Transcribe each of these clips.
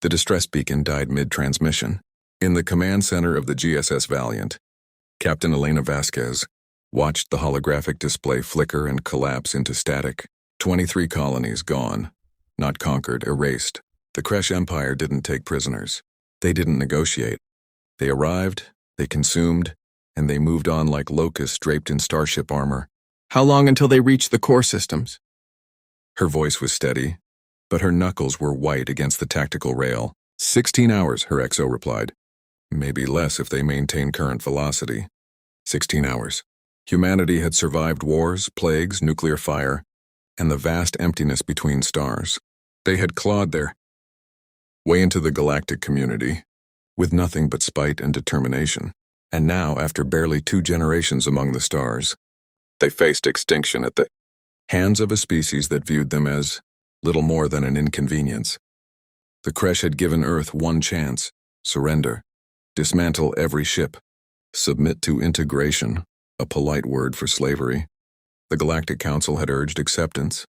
The distress beacon died mid-transmission. In the command center of the GSS Valiant, Captain Elena Vasquez watched the holographic display flicker and collapse into static. 23 colonies gone, not conquered, erased. The Kresh Empire didn't take prisoners. They didn't negotiate. They arrived, they consumed, and they moved on like locusts draped in starship armor. How long until they reach the core systems? Her voice was steady, but her knuckles were white against the tactical rail. 16 hours, her XO replied. Maybe less if they maintain current velocity. 16 hours. Humanity had survived wars, plagues, nuclear fire, and the vast emptiness between stars. They had clawed their way into the galactic community, with nothing but spite and determination. And now, after barely 2 generations among the stars, they faced extinction at the hands of a species that viewed them as little more than an inconvenience. The Kresh had given Earth one chance: surrender, dismantle every ship, submit to integration, a polite word for slavery. The Galactic Council had urged acceptance.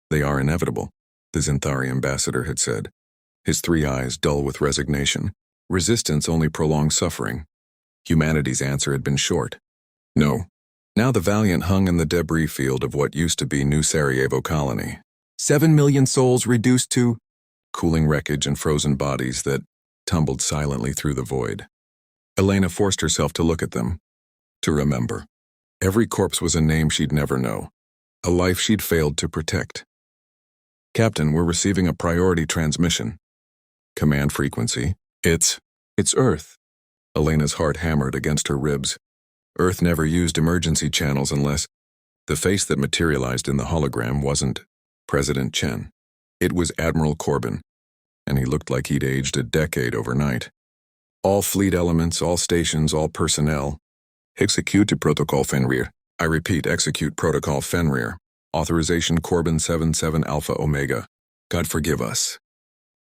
They are inevitable, the Zinthari ambassador had said, his 3 eyes dull with resignation. Resistance only prolongs suffering. Humanity's answer had been short. No. Now the Valiant hung in the debris field of what used to be New Sarajevo Colony. 7 million souls reduced to cooling wreckage and frozen bodies that tumbled silently through the void. Elena forced herself to look at them, to remember. Every corpse was a name she'd never know, a life she'd failed to protect. Captain, we're receiving a priority transmission. Command frequency. It's Earth. Elena's heart hammered against her ribs. Earth never used emergency channels unless the face that materialized in the hologram wasn't President Chen. It was Admiral Corbin, and he looked like he'd aged a decade overnight. All fleet elements, all stations, all personnel. Execute Protocol Fenrir. I repeat, execute Protocol Fenrir. Authorization Corbin 77 Alpha Omega. God forgive us.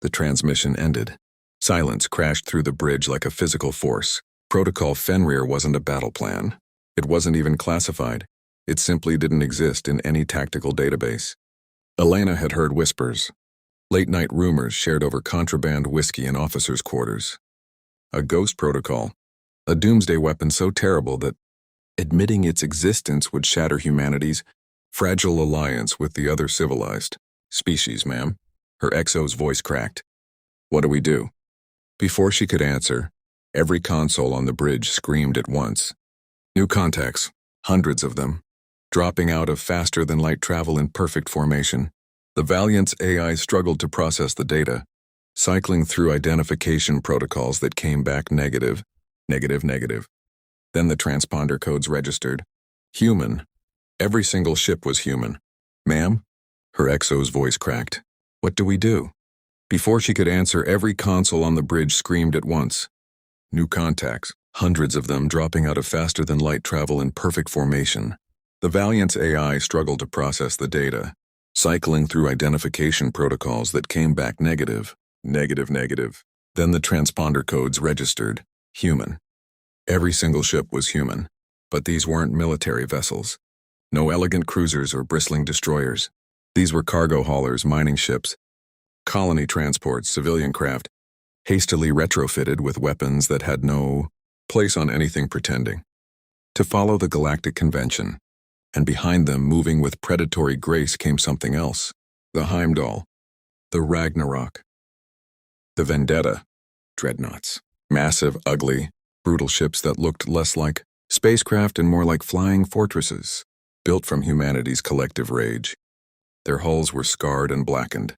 The transmission ended. Silence crashed through the bridge like a physical force. Protocol Fenrir wasn't a battle plan. It wasn't even classified. It simply didn't exist in any tactical database. Elena had heard whispers, late-night rumors shared over contraband whiskey in officers' quarters. A ghost protocol, a doomsday weapon so terrible that admitting its existence would shatter humanity's fragile alliance with the other civilized species, ma'am. Her XO's voice cracked. What do we do? Before she could answer, every console on the bridge screamed at once. New contacts, hundreds of them, dropping out of faster-than-light travel in perfect formation. The Valiant's AI struggled to process the data, cycling through identification protocols that came back negative, negative, negative. Then the transponder codes registered. Human. Every single ship was human. Ma'am? Her XO's voice cracked. What do we do? Before she could answer, every console on the bridge screamed at once. New contacts, hundreds of them dropping out of faster-than-light travel in perfect formation. The Valiant's AI struggled to process the data, cycling through identification protocols that came back negative, negative, negative. Then the transponder codes registered. Human. Every single ship was human, but these weren't military vessels. No elegant cruisers or bristling destroyers. These were cargo haulers, mining ships, colony transports, civilian craft, hastily retrofitted with weapons that had no place on anything pretending to follow the Galactic Convention. And behind them, moving with predatory grace, came something else. The Heimdall, the Ragnarok, the Vendetta, dreadnoughts. Massive, ugly, brutal ships that looked less like spacecraft and more like flying fortresses, built from humanity's collective rage. Their hulls were scarred and blackened,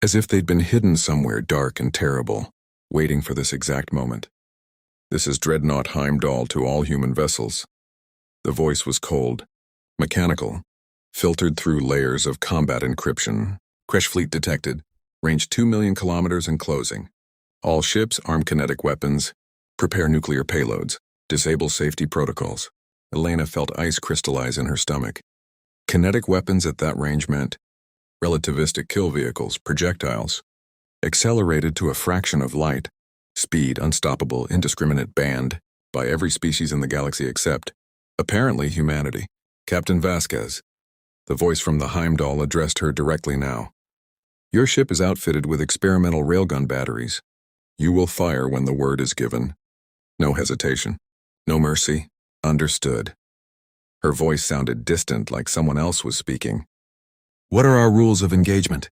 as if they'd been hidden somewhere dark and terrible, waiting for this exact moment. This is Dreadnought Heimdall to all human vessels. The voice was cold, mechanical, filtered through layers of combat encryption. Kresh fleet detected, range 2 million kilometers and closing. All ships arm kinetic weapons, prepare nuclear payloads, disable safety protocols. Elena felt ice crystallize in her stomach. Kinetic weapons at that range meant relativistic kill vehicles, projectiles, accelerated to a fraction of light, speed, unstoppable, indiscriminate, banned by every species in the galaxy except, apparently, humanity. Captain Vasquez. The voice from the Heimdall addressed her directly now. Your ship is outfitted with experimental railgun batteries. You will fire when the word is given. No hesitation. No mercy. Understood. Her voice sounded distant, like someone else was speaking. What are our rules of engagement?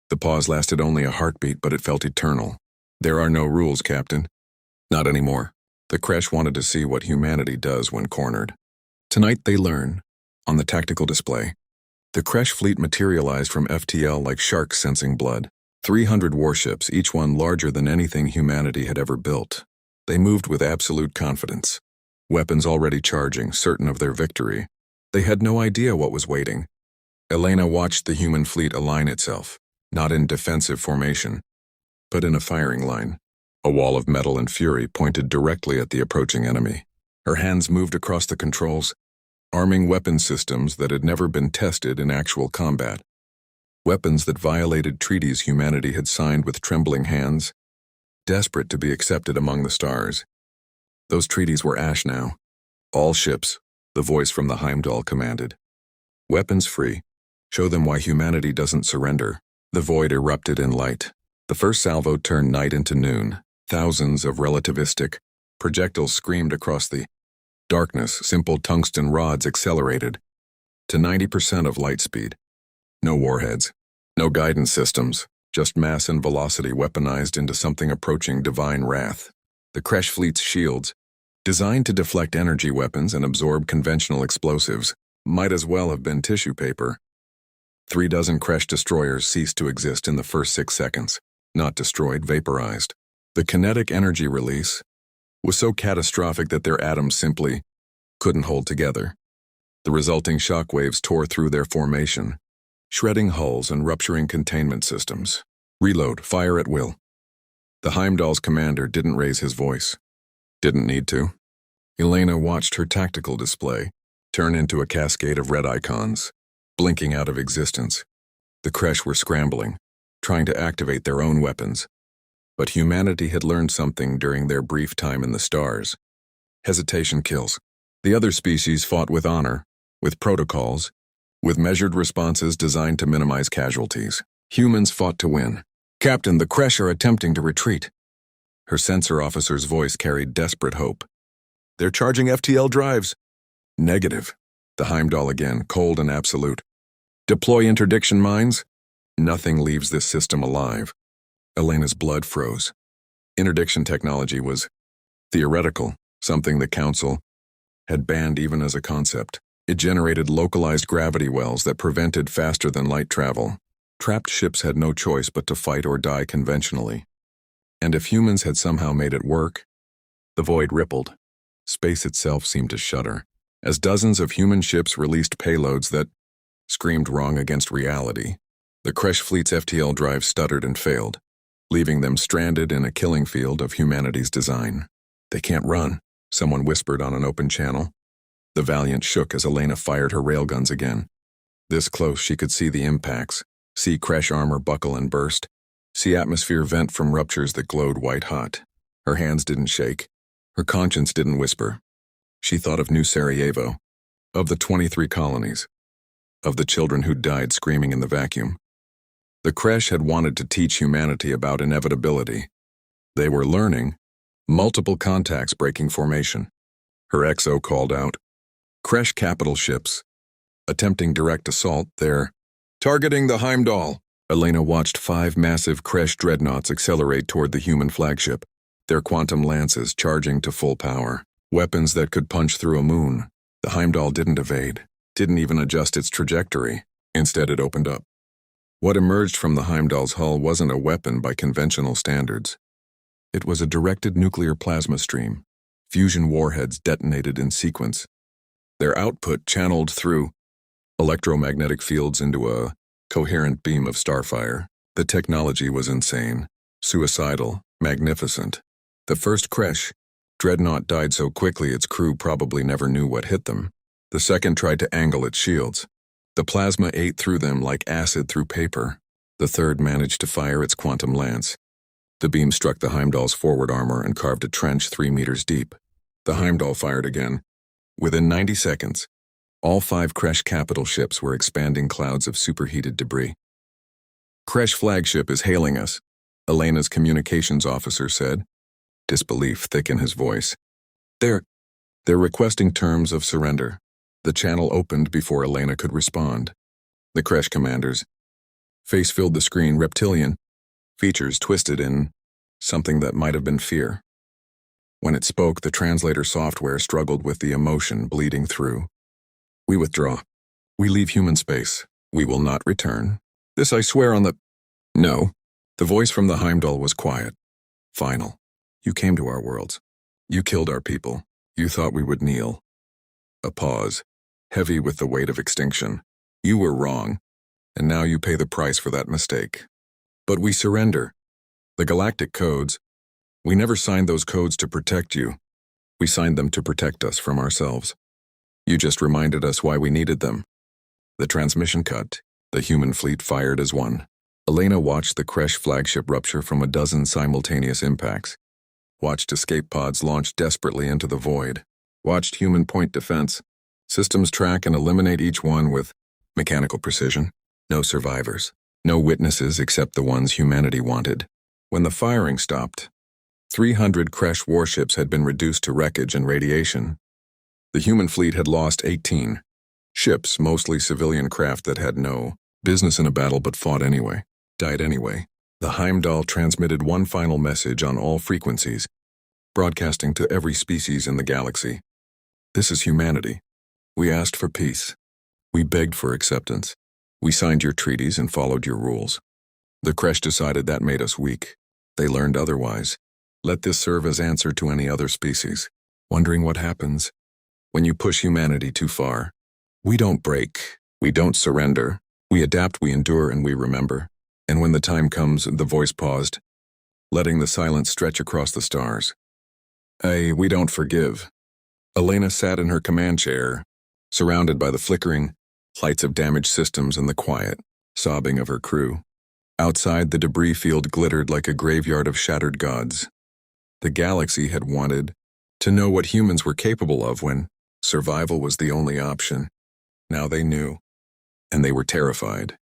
The pause lasted only a heartbeat, but it felt eternal. There are no rules, Captain. Not anymore. The Kresh wanted to see what humanity does when cornered. Tonight they learn, on the tactical display. The Kresh fleet materialized from FTL like sharks sensing blood. 300 warships, each one larger than anything humanity had ever built. They moved with absolute confidence. Weapons already charging, certain of their victory. They had no idea what was waiting. Elena watched the human fleet align itself, not in defensive formation, but in a firing line. A wall of metal and fury pointed directly at the approaching enemy. Her hands moved across the controls, arming weapon systems that had never been tested in actual combat. Weapons that violated treaties humanity had signed with trembling hands, desperate to be accepted among the stars. Those treaties were ash now. All ships, the voice from the Heimdall commanded. Weapons free. Show them why humanity doesn't surrender. The void erupted in light. The first salvo turned night into noon. Thousands of relativistic projectiles screamed across the darkness. Simple tungsten rods accelerated to 90% of light speed. No warheads, no guidance systems, just mass and velocity weaponized into something approaching divine wrath. The Kresh fleet's shields, designed to deflect energy weapons and absorb conventional explosives, might as well have been tissue paper. 3 dozen Kresh destroyers ceased to exist in the first 6 seconds, not destroyed, vaporized. The kinetic energy release was so catastrophic that their atoms simply couldn't hold together. The resulting shockwaves tore through their formation, shredding hulls and rupturing containment systems. Reload, fire at will. The Heimdall's commander didn't raise his voice. Didn't need to. Elena watched her tactical display turn into a cascade of red icons, blinking out of existence. The Kresh were scrambling, trying to activate their own weapons. But humanity had learned something during their brief time in the stars. Hesitation kills. The other species fought with honor, with protocols, with measured responses designed to minimize casualties. Humans fought to win. Captain, the Kresh are attempting to retreat. Her sensor officer's voice carried desperate hope. They're charging FTL drives. Negative. The Heimdall again, cold and absolute. Deploy interdiction mines. Nothing leaves this system alive. Elena's blood froze. Interdiction technology was theoretical, something the Council had banned even as a concept. It generated localized gravity wells that prevented faster-than-light travel. Trapped ships had no choice but to fight or die conventionally. And if humans had somehow made it work, the void rippled. Space itself seemed to shudder, as dozens of human ships released payloads that screamed wrong against reality. The Kresh fleet's FTL drive stuttered and failed, leaving them stranded in a killing field of humanity's design. They can't run, someone whispered on an open channel. The Valiant shook as Elena fired her railguns again. This close, she could see the impacts, see Kresh armor buckle and burst, see atmosphere vent from ruptures that glowed white-hot. Her hands didn't shake. Her conscience didn't whisper. She thought of New Sarajevo, of the 23 colonies, of the children who died screaming in the vacuum. The Kresh had wanted to teach humanity about inevitability. They were learning. Multiple contacts breaking formation. Her XO called out. Kresh capital ships. Attempting direct assault, they're targeting the Heimdall. Elena watched 5 massive Kresh dreadnoughts accelerate toward the human flagship, their quantum lances charging to full power. Weapons that could punch through a moon. The Heimdall didn't evade, didn't even adjust its trajectory. Instead, it opened up. What emerged from the Heimdall's hull wasn't a weapon by conventional standards. It was a directed nuclear plasma stream. Fusion warheads detonated in sequence. Their output channeled through electromagnetic fields into a coherent beam of starfire. The technology was insane, suicidal, magnificent. The first Kresh dreadnought died so quickly its crew probably never knew what hit them. The second tried to angle its shields. The plasma ate through them like acid through paper. The third managed to fire its quantum lance. The beam struck the Heimdall's forward armor and carved a trench 3 meters deep. The Heimdall fired again. Within 90 seconds, all 5 Kresh capital ships were expanding clouds of superheated debris. Kresh flagship is hailing us, Elena's communications officer said, disbelief thick in his voice. They're requesting terms of surrender. The channel opened before Elena could respond. The Kresh commander's face filled the screen, reptilian, features twisted in something that might have been fear. When it spoke, the translator software struggled with the emotion bleeding through. We withdraw. We leave human space. We will not return. This I swear on the... No. The voice from the Heimdall was quiet. Final. You came to our worlds. You killed our people. You thought we would kneel. A pause, heavy with the weight of extinction. You were wrong, and now you pay the price for that mistake. But we surrender. The Galactic Codes, we never signed those codes to protect you. We signed them to protect us from ourselves. You just reminded us why we needed them. The transmission cut. The human fleet fired as one. Elena watched the Kresh flagship rupture from a dozen simultaneous impacts. Watched escape pods launch desperately into the void. Watched human point defense systems track and eliminate each one with mechanical precision. No survivors. No witnesses except the ones humanity wanted. When the firing stopped, 300 Kresh warships had been reduced to wreckage and radiation. The human fleet had lost 18 ships, mostly civilian craft that had no business in a battle but fought anyway, died anyway. The Heimdall transmitted one final message on all frequencies, broadcasting to every species in the galaxy. This is humanity. We asked for peace. We begged for acceptance. We signed your treaties and followed your rules. The Kresh decided that made us weak. They learned otherwise. Let this serve as answer to any other species. Wondering what happens when you push humanity too far. We don't break. We don't surrender. We adapt, we endure, and we remember. And when the time comes, the voice paused, letting the silence stretch across the stars. We don't forgive. Elena sat in her command chair, surrounded by the flickering lights of damaged systems and the quiet sobbing of her crew. Outside, the debris field glittered like a graveyard of shattered gods. The galaxy had wanted to know what humans were capable of when survival was the only option. Now they knew, and they were terrified.